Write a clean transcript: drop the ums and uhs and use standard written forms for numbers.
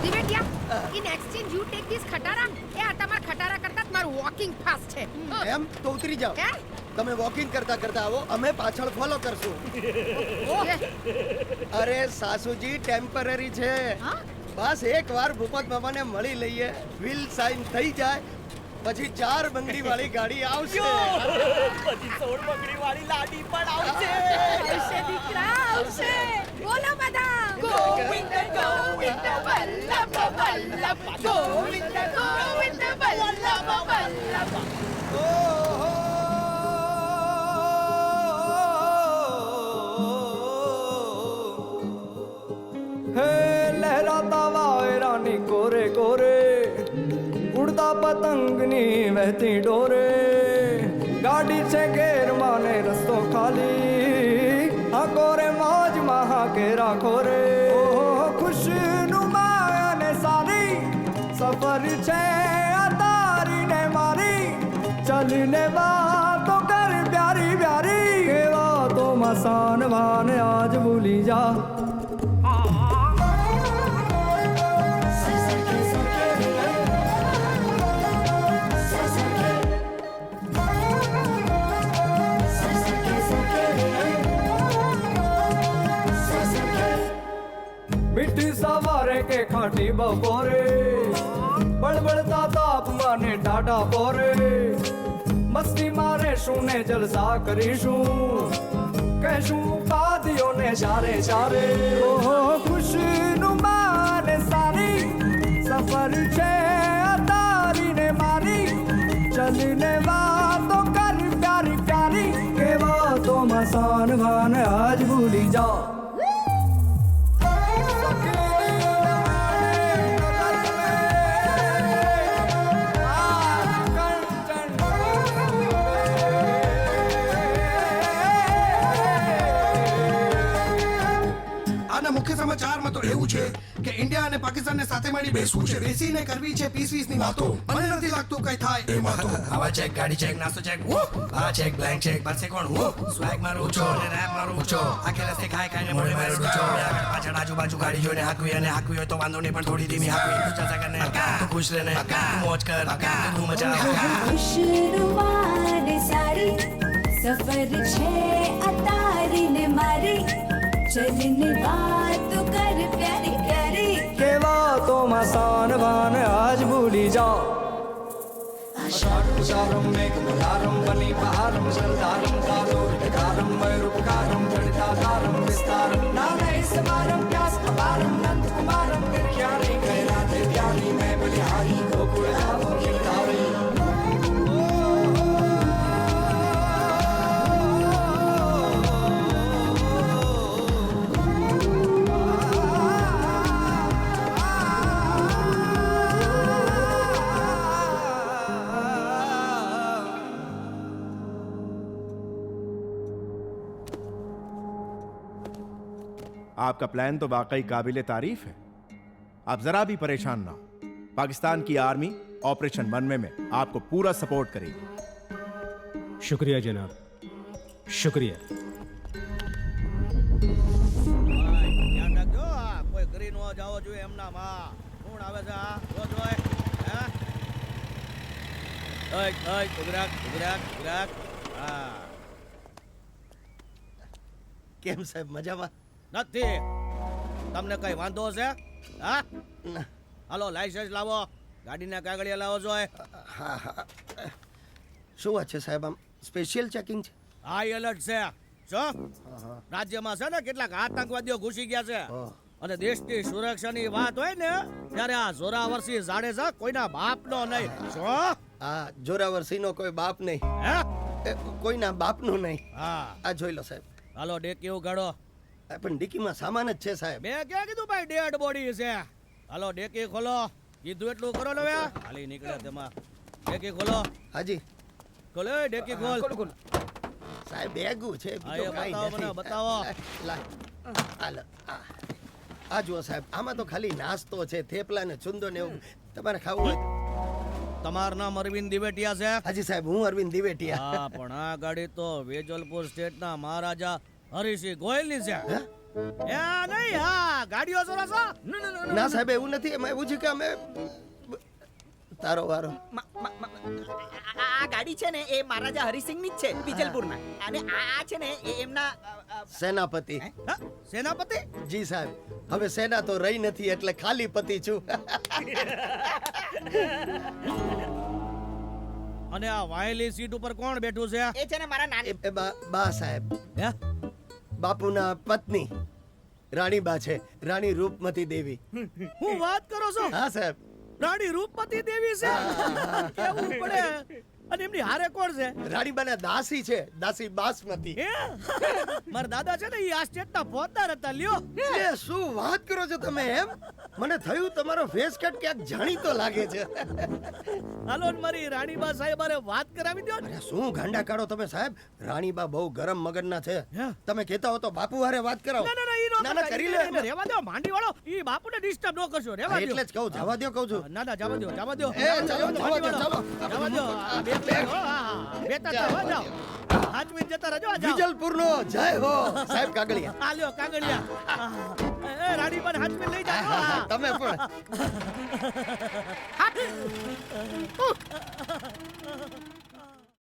Divetia, in exchange you take this ખટારા. એ આ તમારા ખટારા કરતા મારું વોકિંગ ફાસ્ટ છે. એમ તો ઉતરી જાઓ. તમે વોકિંગ કરતા કરતા આવો, અમે પાછળ ફોલો કરશું. અરે સાસુજી ટેમ્પરરી છે. બસ એકવાર ભૂપત મામાને મળી લઈએ, વ્હીલ સાઇન થઈ જાય પછી 4 બંગડી વાળી ગાડી આવશે. પછી 16 બંગડી વાળી લાડી પણ આવશે. આવશે દીકરા, આવશે. બોલો બધા. ગોવિંદ ગોવિંદ વલ્લભ વલ્લભ, ગોવિંદ ગોવિંદ વલ્લભ વલ્લભ. હે લહેરાતા વાયરાની કોરે કોરે, ઉડતા પતંગની વહેતી ડોરે, ગાડી છે ઘેરમાં ને રસ્તો ખાલી, આ કોરે મોજમાં હાકે રાખો રે. ઓહો ખુશનુમા અને સારી સફર છે આ તારી ને મારી, ચલીને વાતો કર પ્યારી પ્યારી, એ વાતોમાં સાનવાને આજ ભૂલી જા. મીઠી સવારે કે ખાટી બપોરે, બળબડતા તાપમાને ટાટા પોરે, મસ્તી મારે શું ને જલસા કરીશું, કહેશું પાદીઓને ચારે ચારે. ઓહો ખુશનુમા ને સારી સફર છે આ તારી ને મારી, ચલીને વાતો કર પ્યારી પ્યારી, કે વાતોમાં સાનવાન આજ ભૂલી જાઓ. મુખ્ય સમાચારમાં તો એવું છે કે ઇન્ડિયા અને પાકિસ્તાનને સાથે મળી બેસવું છે, બેસીને કરવી છે પીસ-વીસની વાતો. મને નથી લાગતું કઈ થાય એમાં તો. આવા ચેક, ગાડી ચેક, નાસ્તો ચેક, આ ચેક, બ્લેન્ક ચેક, પાસે કોણ સ્વેગ મારું ઊંચો અને રેપ મારું ઊંચો, આખે રસ્તે ખાઈ ખાઈને મોઢે મારું ઊંચો, આગળ પાછળ આજુબાજુ ગાડી જોઈને હાકવી, અને હાકવી હોય તો વાંધો નહીં પણ થોડી ધીમી હાકવી. તું ચાચા કરને તું ખુશ રહેને, તું મોજ કર, તું મજા ખુશનુમા ને સારી સફર છે આ તારી ને મારી, ચલીને વાતો કર પ્યારી પ્યારી, કે વાતોમાં સાનવાન આજ ભૂલી જાઓ. આશાઢુષારમ મેઘમલારમ વની પહારમ જલધારમ તાલોરકારમ મયુરપકારમ જડિતાધારમ વિસ્તારમ નાનય સમારમ વ્યાસ અપારમ નંદકુમારમ વિખ્યારી કૈલાતે પ્યારી મેં બલિહારી ગોકુળધામ ખિલધારી. आपका प्लान तो वाकई काबिले तारीफ है. आप जरा भी परेशान ना हो. पाकिस्तान की आर्मी ऑपरेशन मनमे में आपको पूरा सपोर्ट करेगी. शुक्रिया जनाब, शुक्रिया. ધ્યાન રાખજો, કોઈ કરી નો જાવો જોઈએ એમના માં. કોણ આવે છે આ રોજ હોય? હે ઓય ઓય ગુજરાત ગુજરાત ગુજરાત. હા કેમ સાહેબ, મજામાં? નથી. તમને કઈ વાંધો છે? હા હાલો લાયસન્સ લાવો, ગાડીના કાગળિયા લાવો જોઈએ. હા હા, શું વાત છે સાહેબ? આમ સ્પેશિયલ ચેકિંગ છે? હાઈ એલર્ટ છે. શું રાજ્યમાં છે ને કેટલાક આતંકવાદીઓ ઘૂસી ગયા છે, અને દેશની સુરક્ષાની વાત હોય ને ત્યારે આ જોરાવરસિંહ જાડેજા કોઈના બાપનો નહીં. શું? આ જોરાવરસિંહનો કોઈ બાપ નહીં. હે કોઈના બાપનું નહીં. હા આ જોઈ લો સાહેબ. હાલો ડેકી ઉગાડો. પણ ડીકીમાં સામાન જ છે સાહેબ. મેં ક્યાં કીધું ભાઈ ડેડ બોડી છે. હાલો ડેકી ખોલો. કીધું એટલું કરો ને હવે. ખાલી નીકળે તેમાં. ડેકી ખોલો. હાજી ખોલો ડેકી ખોલ. ખોલ સાહેબ. બેગું છે, બીજું કાંઈ બતાવો મને, નથી. બતાવો. હાલો આ જુઓ સાહેબ, આમાં તો ખાલી નાસ્તો છે, થેપલા ને છુંદો ને એવું. તમારે ખાવું હોય? તમારું નામ અરવિંદ દિવેટિયા છે? હાજી સાહેબ, હું અરવિંદ દિવેટિયા. હા પણ આ ગાડી તો વેજલપુર સ્ટેટના મહારાજા હરિસિંહ ગોયલની છે. એ નહીં હા ગાડીઓ ચોરો છો ના સાહેબ એવું નથી, એમાં એવું છે કે અમે તારો વારો. આ ગાડી છે ને એ મહારાજા હરિસિંહ ની જ છે વિજલપુરના, અને આ છે ને એ એમના સેનાપતિ. હા? સેનાપતિ જી સાહેબ, હવે સેના તો રહી નથી એટલે ખાલી પતિ છું. અને આ વાયેલી સીટ ઉપર કોણ બેઠું છે એ છે ને મારા નાની બા સાહેબ, હે બાપુના પત્ની રાણીબા છે, રાણી રૂપમતી દેવી. હું વાત કરો છો? હા સાહેબ. રાણી રૂપમતી દેવી છે. કેવું પડે. અને એમની હારે કોણ છે? રાણીબાના દાસી છે, દાસી બાસમતી. હે? મારા દાદા છે ને એ આ સ્ટેટના ફોજદાર હતા લ્યો. એ શું વાત કરો છો તમે? એમ મને થયું તમારો ફેસ કટ ક્યાંક જાણીતો લાગે છે. હાલો ને મારી રાણીબા સાહેબ અરે વાત કરાવી દો ને. અરે શું ગાંડા કાઢો તમે સાહેબ, રાણીબા બહુ ગરમ મગજના છે. હે? તમે કહેતા હો તો બાપુ હારે વાત કરાવો. ના, ના, ના, ઈ નો ના, ના, કરાય. કરી ઈ લે. રેવા દો માંડી વાળો. ઈ બાપુને ડિસ્ટર્બ ન કરશો. રેવા દો. એટલે જ કહું, જવા દો કહું છું. ના ના જવા દો જવા દો. એ, ચાલો, માંડી જવા દો, વાળો. ચાલો. જવા દો. આ બે બે હો, હા, બેટા તો હો જાઓ. હાજમીન જતા રહેજો. આ જાઓ. વિજલપુરનો જય હો સાહેબ કાગળિયા. આ લ્યો કાગળિયા. એ રાણીબાને હાજમીન લઈ જાઓ. તમે પણ. હાથ.